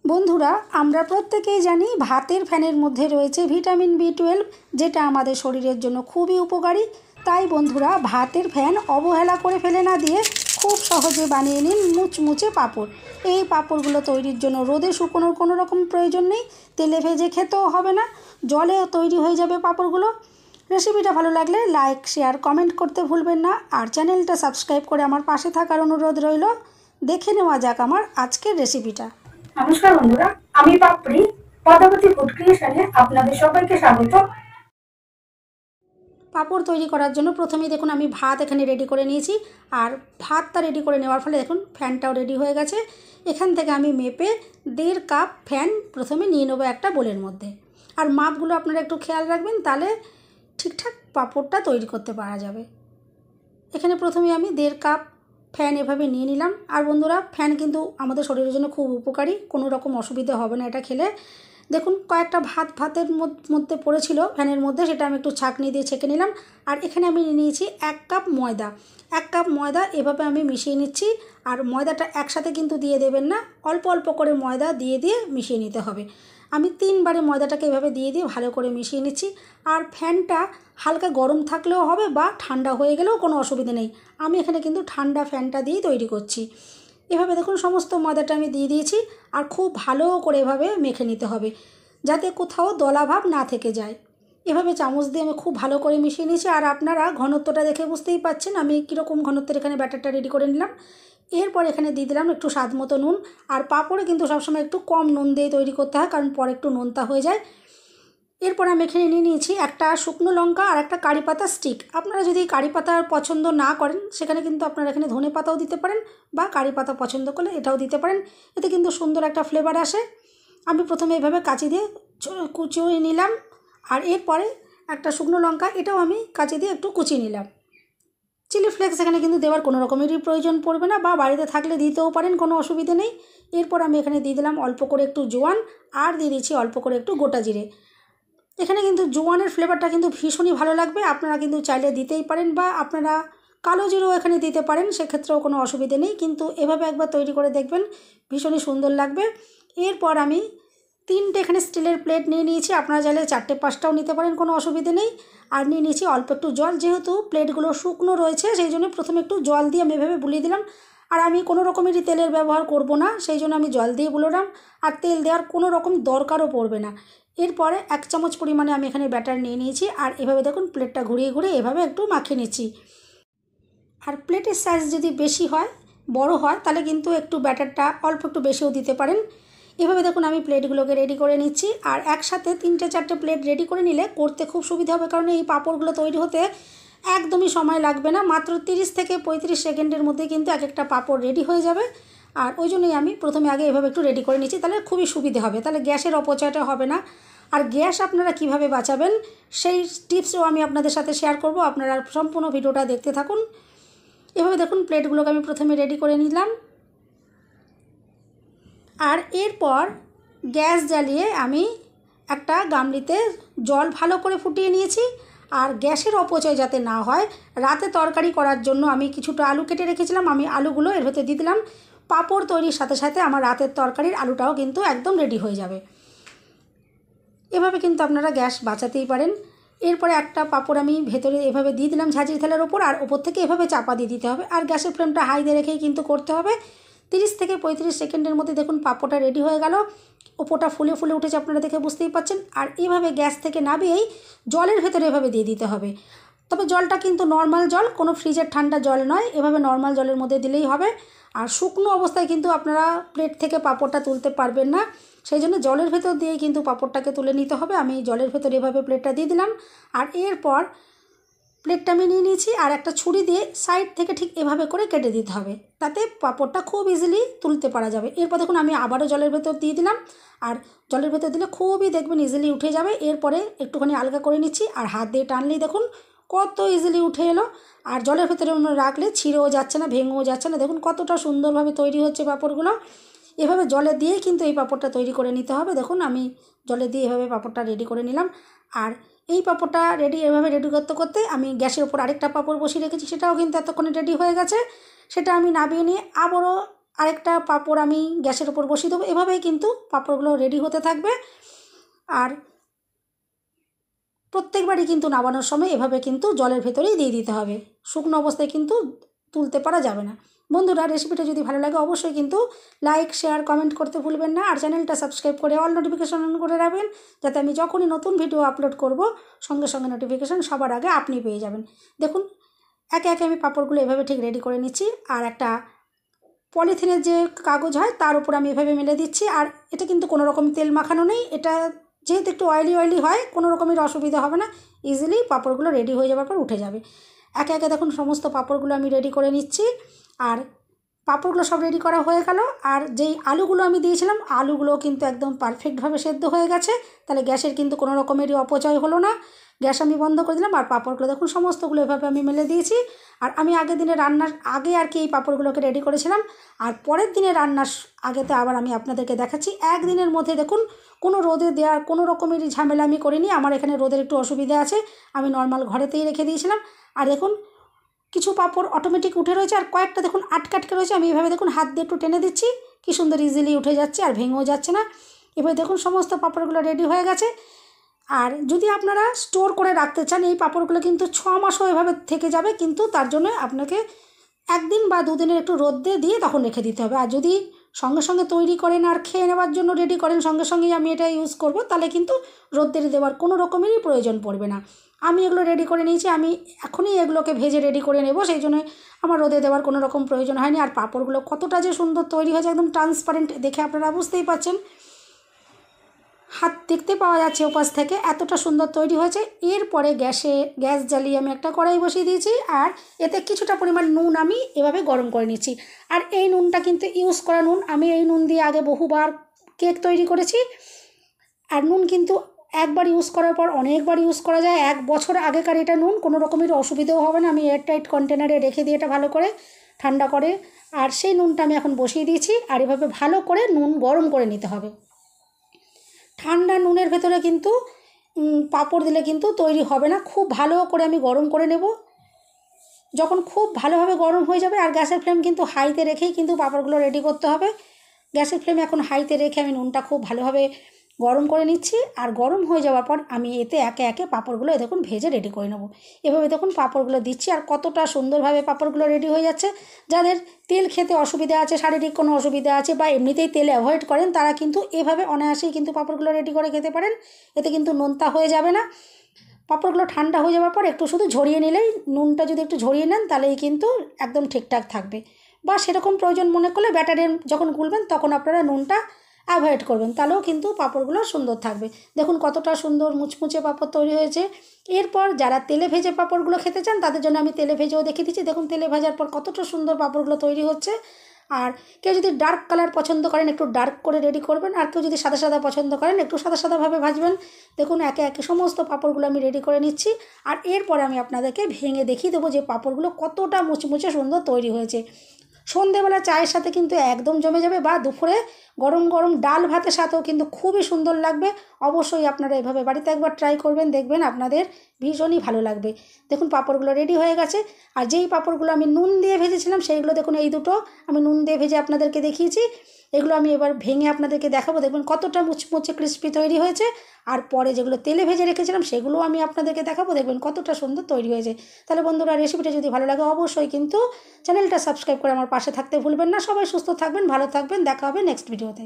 বন্ধুরা, আমরা প্রত্যেকেই জানি ভাতের ফ্যানের মধ্যে রয়েছে ভিটামিন বি12, যেটা আমাদের শরীরের জন্য খুবই উপকারী। তাই বন্ধুরা, ভাতের ফ্যান অবহেলা করে ফেলে না দিয়ে খুব সহজে বানিয়ে নিন মুচমুচে পাঁপড়। এই পাঁপড়গুলো তৈরির জন্য রোদে শুকোনোর কোনো রকম প্রয়োজন নেই, তেলে ভেজে খেতেও হবে না, জলে তৈরি হয়ে যাবে পাঁপড়গুলো। রেসিপিটা ভালো লাগলে লাইক, শেয়ার, কমেন্ট করতে ভুলবেন না। আর চ্যানেলটা সাবস্ক্রাইব করে আমার পাশে থাকার অনুরোধ রইল। দেখে নেওয়া যাক আমার আজকের রেসিপিটা। নমস্কার বন্ধুরা, আমি পাপড়ি পদ্মাবতী ফুড ক্রিয়েশনে আপনাদের সবাইকে স্বাগত। পাঁপড় তৈরি করার জন্য প্রথমেই দেখুন আমি ভাত এখানে রেডি করে নিয়েছি। আর ভাতটা রেডি করে নেওয়ার ফলে দেখুন ফ্যানটাও রেডি হয়ে গেছে। এখান থেকে আমি মেপে 1.5 কাপ ফ্যান প্রথমে নিয়ে নেবো একটা বোলের মধ্যে। আর মাপগুলো আপনারা একটু খেয়াল রাখবেন, তাহলে ঠিকঠাক পাঁপড়টা তৈরি করতে পারা যাবে। এখানে প্রথমে আমি 1.5 কাপ ফ্যান এভাবে নিয়ে নিলাম। আর বন্ধুরা, ফ্যান কিন্তু আমাদের শরীরের জন্য খুব উপকারী, কোনো রকম অসুবিধা হবে না এটা খেলে। দেখুন কয়েকটা ভাতের মধ্যে পড়েছিল ফ্যানের মধ্যে, সেটা আমি একটু ছাঁকনি দিয়ে ছেঁকে নিলাম। আর এখানে আমি নিয়ে নিয়েছি 1 কাপ ময়দা। 1 কাপ ময়দা এভাবে আমি মিশিয়ে নিচ্ছি। আর ময়দাটা একসাথে কিন্তু দিয়ে দেবেন না, অল্প অল্প করে ময়দা দিয়ে দিয়ে মিশিয়ে নিতে হবে। আমি 3 বারে ময়দাটাকে এভাবে দিয়ে দিয়ে ভালো করে মিশিয়ে নিচ্ছি। আর ফ্যানটা হালকা গরম থাকলেও হবে বা ঠান্ডা হয়ে গেলেও কোনো অসুবিধা নেই। আমি এখানে কিন্তু ঠান্ডা ফ্যানটা দিয়েই তৈরি করছি। এভাবে দেখুন সমস্ত ময়দাটা আমি দিয়ে দিয়েছি। আর খুব ভালো করে এভাবে মেখে নিতে হবে, যাতে কোথাও দলাভাব না থেকে যায়। এভাবে চামচ দিয়ে আমি খুব ভালো করে মিশিয়ে নিয়েছি। আর আপনারা ঘনত্বটা দেখে বুঝতেই পাচ্ছেন আমি কীরকম ঘনত্বের এখানে ব্যাটারটা রেডি করে নিলাম। এরপর এখানে দিয়ে দিলাম একটু স্বাদ মতো নুন। আর পাঁপড়ে কিন্তু সবসময় একটু কম নুন দিয়ে তৈরি করতে হয়, কারণ পরে একটু নোনতা হয়ে যায়। এরপর আমি এখানে নিয়ে নিয়েছি একটা শুকনো লঙ্কা আর একটা কারি পাতা স্টিক। আপনারা যদি কারি পাতা পছন্দ না করেন, সেখানে কিন্তু আপনারা এখানে ধনে পাতাও দিতে পারেন, বা কারি পাতা পছন্দ করলে এটাও দিতে পারেন। এতে কিন্তু সুন্দর একটা ফ্লেভার আসে। আমি প্রথমে এইভাবে কাঁচি দিয়ে কুচিয়ে নিলাম। আর এরপরে একটা শুকনো লঙ্কা, এটাও আমি কাঁচি দিয়ে একটু কুচিয়ে নিলাম। চিলি ফ্লেক্স এখানে কিন্তু দেওয়ার কোনো রকমেরই প্রয়োজন পড়বে না, বা বাড়িতে থাকলে দিতেও পারেন, কোনো অসুবিধে নেই। এরপর আমি এখানে দিয়ে দিলাম অল্প করে একটু জোয়ান, আর দিয়ে দিচ্ছি অল্প করে একটু গোটা জিরে। এখানে কিন্তু জোয়ানের ফ্লেভারটা কিন্তু ভীষণই ভালো লাগবে, আপনারা কিন্তু চাইলে দিতেই পারেন, বা আপনারা কালো জিরেও এখানে দিতে পারেন, সেক্ষেত্রেও কোনো অসুবিধে নেই। কিন্তু এভাবে একবার তৈরি করে দেখবেন, ভীষণই সুন্দর লাগবে। এরপর আমি 3টে এখানে স্টিলের প্লেট নিয়ে নিয়েছি, আপনারা চাইলে 4টে-5টাও নিতে পারেন, কোনো অসুবিধে নেই। আর নিয়ে নিয়েছি অল্প একটু জল, যেহেতু প্লেটগুলো শুকনো রয়েছে সেই জন্য প্রথমে একটু জল দিয়ে আমি এভাবে বুলিয়ে দিলাম। আর আমি কোনো রকমেরই তেলের ব্যবহার করব না, সেই জন্য আমি জল দিয়ে বুলোলাম। আর তেল দেওয়ার কোনো রকম দরকারও পড়বে না। এরপরে 1 চামচ পরিমাণে আমি এখানে ব্যাটার নিয়ে নিয়েছি। আর এভাবে দেখুন প্লেটটা ঘুরিয়ে ঘুরিয়ে এভাবে একটু মাখিয়ে নিচ্ছি। আর প্লেটের সাইজ যদি বেশি হয়, বড় হয়, তাহলে কিন্তু একটু ব্যাটারটা অল্প একটু বেশিও দিতে পারেন। এভাবে দেখুন আমি প্লেটগুলোকে রেডি করে নিচ্ছি। আর একসাথে 3টে-4টে প্লেট রেডি করে নিলে করতে খুব সুবিধা হবে, কারণ এই পাঁপড়গুলো তৈরি হতে একদমই সময় লাগবে না, মাত্র 30 থেকে 35 সেকেন্ডের মধ্যে কিন্তু এক একটা পাঁপড় রেডি হয়ে যাবে। আর ওই জন্যই আমি প্রথমে আগে এভাবে একটু রেডি করে নিচ্ছি, তাহলে খুবই সুবিধে হবে, তাহলে গ্যাসের অপচয়টা হবে না। আর গ্যাস আপনারা কিভাবে বাঁচাবেন সেই টিপসও আমি আপনাদের সাথে শেয়ার করব, আপনারা সম্পূর্ণ ভিডিওটা দেখতে থাকুন। এভাবে দেখুন প্লেটগুলোকে আমি প্রথমে রেডি করে নিলাম। আর এরপর গ্যাস জ্বালিয়ে আমি একটা গামলিতে জল ভালো করে ফুটিয়ে নিয়েছি। আর গ্যাসের অপচয় যাতে না হয়, রাতে তরকারি করার জন্য আমি কিছুটা আলু কেটে রেখেছিলাম, আমি আলুগুলো এর ভেতরে দিয়ে দিলাম। পাঁপড় তৈরির সাথে সাথে আমার রাতের তরকারির আলুটাও কিন্তু একদম রেডি হয়ে যাবে। এভাবে কিন্তু আপনারা গ্যাস বাঁচাতেই পারেন। এরপরে একটা পাঁপড় আমি ভেতরে এভাবে দিয়ে দিলাম ঝাঁঝরি থালার ওপর, আর ওপর থেকে এভাবে চাপা দিয়ে দিতে হবে। আর গ্যাসের ফ্লেমটা হাই দিয়ে রেখেই কিন্তু করতে হবে। 30 থেকে 35 সেকেন্ডের মধ্যে দেখুন পাঁপড়টা রেডি হয়ে গেল। ওপরটা ফুলে ফুলে উঠেছে, আপনারা দেখে বুঝতেই পাচ্ছেন। আর এভাবে গ্যাস থেকে নামিয়েই জলের ভেতরে এভাবে দিয়ে দিতে হবে। তবে জলটা কিন্তু নর্মাল জল, কোনো ফ্রিজের ঠান্ডা জল নয়, এভাবে নর্মাল জলের মধ্যে দিলেই হবে। আর শুকনো অবস্থায় কিন্তু আপনারা প্লেট থেকে পাঁপড়টা তুলতে পারবেন না, সেই জন্য জলের ভেতর দিয়েই কিন্তু পাঁপড়টাকে তুলে নিতে হবে। আমি জলের ভেতর এভাবে প্লেটটা দিয়ে দিলাম। আর এরপর প্লেটটা আমি নিয়ে নিয়েছি, আর একটা ছুরি দিয়ে সাইড থেকে ঠিক এভাবে করে কেটে দিতে হবে, তাতে পাঁপড়টা খুব ইজিলি তুলতে পারা যাবে। এরপর দেখুন আমি আবারও জলের ভেতর দিয়ে দিলাম। আর জলের ভেতর দিলে খুবই দেখবেন ইজিলি উঠে যাবে। এরপরে একটুখানি আলগা করে নিচ্ছি, আর হাত দিয়ে টানলেই দেখুন কত ইজিলি উঠে এলো। আর জলের ভেতরে রাখলে ছিঁড়েও যাচ্ছে না, ভেঙেও যাচ্ছে না। দেখুন কতটা সুন্দরভাবে তৈরি হচ্ছে পাঁপড়গুলো। এভাবে জলে দিয়েই কিন্তু এই পাঁপড়টা তৈরি করে নিতে হবে। দেখুন আমি জলে দিয়ে এভাবে পাঁপড়টা রেডি করে নিলাম। আর এই পাঁপড়টা এভাবে রেডি করতে করতে আমি গ্যাসের ওপর আরেকটা পাঁপড় বসিয়ে রেখেছি, সেটাও কিন্তু এতক্ষণে রেডি হয়ে গেছে। সেটা আমি নামিয়ে নিয়ে আবারও আরেকটা পাঁপড় আমি গ্যাসের উপর বসিয়ে দেবো। এভাবেই কিন্তু পাঁপড়গুলো রেডি হতে থাকবে। আর প্রত্যেকবারই কিন্তু নামানোর সময় এভাবে কিন্তু জলের ভেতরেই দিয়ে দিতে হবে, শুকনো অবস্থায় কিন্তু তুলতে পারা যাবে না। বন্ধুরা, রেসিপিটা যদি ভালো লাগে অবশ্যই কিন্তু লাইক, শেয়ার, কমেন্ট করতে ভুলবেন না। আর চ্যানেলটা সাবস্ক্রাইব করে অল নোটিফিকেশন অন করে রাখবেন, যাতে আমি যখনই নতুন ভিডিও আপলোড করব সঙ্গে সঙ্গে নোটিফিকেশান সবার আগে আপনি পেয়ে যাবেন। দেখুন একে একে আমি পাঁপড়গুলো এভাবে ঠিক রেডি করে নিচ্ছি। আর একটা পলিথিনের যে কাগজ হয় তার উপর আমি এভাবে মেলে দিচ্ছি। আর এটা কিন্তু কোনো রকম তেল মাখানো নেই, এটা যেহেতু একটু অয়েলি হয়, কোনো রকমের অসুবিধা হবে না, ইজিলি পাঁপড়গুলো রেডি হয়ে যাওয়ার পর উঠে যাবে। একে একে দেখুন সমস্ত পাঁপড়গুলো আমি রেডি করে নিচ্ছি। আর পাঁপড়গুলো সব রেডি করা হয়ে গেল। আর যেই আলুগুলো আমি দিয়েছিলাম, আলুগুলো কিন্তু একদম পারফেক্টভাবে সেদ্ধ হয়ে গেছে, তাহলে গ্যাসের কিন্তু কোনো রকমেরই অপচয় হলো না। গ্যাস আমি বন্ধ করে দিলাম। আর পাঁপড়গুলো দেখুন সমস্তগুলো এভাবে আমি মেলে দিয়েছি। আর আমি আগের দিনে রান্নার আগে আর কি এই পাঁপড়গুলোকে রেডি করেছিলাম। আর পরের দিনে রান্নার আগেতে আবার আমি আপনাদেরকে দেখাচ্ছি। একদিনের মধ্যে দেখুন কোনো রোদে দেওয়ার কোনো রকমেরই ঝামেলা আমি করিনি। আমার এখানে রোদের একটু অসুবিধা আছে, আমি নর্মাল ঘরেতেই রেখে দিয়েছিলাম। আর দেখুন কিছু পাঁপড় অটোমেটিক উঠে রয়েছে, আর কয়েকটা দেখুন আটকে রয়েছে। আমি এভাবে দেখুন হাত দিয়ে একটু টেনে দিচ্ছি, কি সুন্দর ইজিলি উঠে যাচ্ছে আর ভেঙেও যাচ্ছে না। এভাবে দেখুন সমস্ত পাঁপড়গুলো রেডি হয়ে গেছে। আর যদি আপনারা স্টোর করে রাখতে চান, এই পাঁপড়গুলো কিন্তু 6 মাসও এভাবে থেকে যাবে, কিন্তু তার জন্য আপনাকে 1 দিন বা 2 দিনের একটু রোদ দিয়ে তখন রেখে দিতে হবে। আর যদি সঙ্গে সঙ্গে তৈরি করেন আর খেয়ে নেওয়ার জন্য রেডি করেন, সঙ্গে সঙ্গেই আমি এটা ইউজ করব, তাহলে কিন্তু রোদ্রে দেওয়ার কোনো রকমেরই প্রয়োজন পড়বে না। আমি এগুলো রেডি করে নিয়েছি, আমি এখনই এগুলোকে ভেজে রেডি করে নেব, সেই জন্য আমার রোদে দেওয়ার কোনো রকম প্রয়োজন হয়নি। আর পাঁপড়গুলো কতটা যে সুন্দর তৈরি হয়েছে, একদম ট্রান্সপারেন্ট, দেখে আপনারা বুঝতেই পারছেন, হাত দেখতে পাওয়া যাচ্ছে ওপাশ থেকে, এতটা সুন্দর তৈরি হয়েছে। এরপরে গ্যাস জ্বালিয়ে আমি একটা কড়াই বসিয়ে দিয়েছি। আর এতে কিছুটা পরিমাণ নুন আমি এভাবে গরম করে নিচ্ছি। আর এই নুনটা কিন্তু ইউজ করা নুন, আমি এই নুন দিয়ে আগে বহুবার কেক তৈরি করেছি। আর নুন কিন্তু একবার ইউজ করার পর অনেকবার ইউজ করা যায়। 1 বছর আগেকার এটা নুন, কোনো রকমের অসুবিধাও হবে না। আমি এয়ারটাইট কন্টেনারে রেখে দিয়ে এটা ভালো করে ঠান্ডা করে, আর সেই নুনটা আমি এখন বসিয়ে দিয়েছি। আর এভাবে ভালো করে নুন গরম করে নিতে হবে। ঠান্ডা নুনের ভেতরে কিন্তু পাঁপড় দিলে কিন্তু তৈরি হবে না। খুব ভালো করে আমি গরম করে নেব। যখন খুব ভালোভাবে গরম হয়ে যাবে, আর গ্যাসের ফ্লেম কিন্তু হাইতে রেখেই কিন্তু পাঁপড়গুলো রেডি করতে হবে। গ্যাসের ফ্লেম এখন হাইতে রেখে আমি নুনটা খুব ভালোভাবে গরম করে নিচ্ছি। আর গরম হয়ে যাওয়ার পর আমি এতে একে একে পাঁপড়গুলো দেখুন ভেজে রেডি করে নেব। এভাবে দেখুন পাঁপড়গুলো দিচ্ছি, আর কতটা সুন্দরভাবে পাঁপড়গুলো রেডি হয়ে যাচ্ছে। যাদের তেল খেতে অসুবিধা আছে, শারীরিক কোনো অসুবিধা আছে, বা এমনিতেই তেল অ্যাভয়েড করেন, তারা কিন্তু এভাবে অনায়াসেই কিন্তু পাঁপড়গুলো রেডি করে খেতে পারেন। এতে কিন্তু নোনতা হয়ে যাবে না। পাঁপড়গুলো ঠান্ডা হয়ে যাওয়ার পর একটু শুধু ঝরিয়ে নিলেই, নুনটা যদি একটু ঝরিয়ে নেন তাহলেই কিন্তু একদম ঠিকঠাক থাকবে। বা সেরকম প্রয়োজন মনে করলে ব্যাটারে যখন গুলবেন তখন আপনারা নুনটা অ্যাভয়েড করবেন, তাহলেও কিন্তু পাঁপড়গুলো সুন্দর থাকবে। দেখুন কতটা সুন্দর মুচমুচে পাঁপড় তৈরি হয়েছে। এরপর যারা তেলে ভেজে পাঁপড়গুলো খেতে চান, তাদের জন্য আমি তেলে ভেজেও দেখিয়ে দিচ্ছি। দেখুন তেলে ভাজার পর কতটা সুন্দর পাঁপড়গুলো তৈরি হচ্ছে। আর কেউ যদি ডার্ক কালার পছন্দ করেন, একটু ডার্ক করে রেডি করবেন। আর কেউ যদি সাদা সাদা পছন্দ করেন, একটু সাদা সাদাভাবে ভাজবেন। দেখুন একে একে সমস্ত পাঁপড়গুলো আমি রেডি করে নিচ্ছি। আর এরপরে আমি আপনাদেরকে ভেঙে দেখিয়ে দেবো যে পাঁপড়গুলো কতটা মুচমুচে সুন্দর তৈরি হয়েছে। সন্ধেবেলা চায়ের সাথে কিন্তু একদম জমে যাবে, বা দুপুরে গরম গরম ডাল ভাতের সাথেও কিন্তু খুবই সুন্দর লাগবে। অবশ্যই আপনারা এভাবে বাড়িতে একবার ট্রাই করবেন, দেখবেন আপনাদের ভীষণই ভালো লাগবে। দেখুন পাঁপড়গুলো রেডি হয়ে গেছে। আর যেই পাঁপড়গুলো আমি নুন দিয়ে ভেজেছিলাম, সেইগুলো দেখুন এই দুটো আমি নুন দিয়ে ভেজে আপনাদেরকে দেখিয়েছি। এগুলো আমি এবার ভেঙে আপনাদেরকে দেখাবো, দেখবেন কতটা মুচমুচে ক্রিস্পি তৈরি হয়েছে। আর পরে যেগুলো তেলে ভেজে রেখেছিলাম সেগুলো আমি আপনাদেরকে দেখাবো, দেখবেন কতটা সুন্দর তৈরি হয়েছে। তাহলে বন্ধুরা, রেসিপিটা যদি ভালো লাগে অবশ্যই কিন্তু চ্যানেলটা সাবস্ক্রাইব করে আমার পাশে থাকতে ভুলবেন না। সবাই সুস্থ থাকবেন, ভালো থাকবেন, দেখা হবে নেক্সট ভিডিওতে।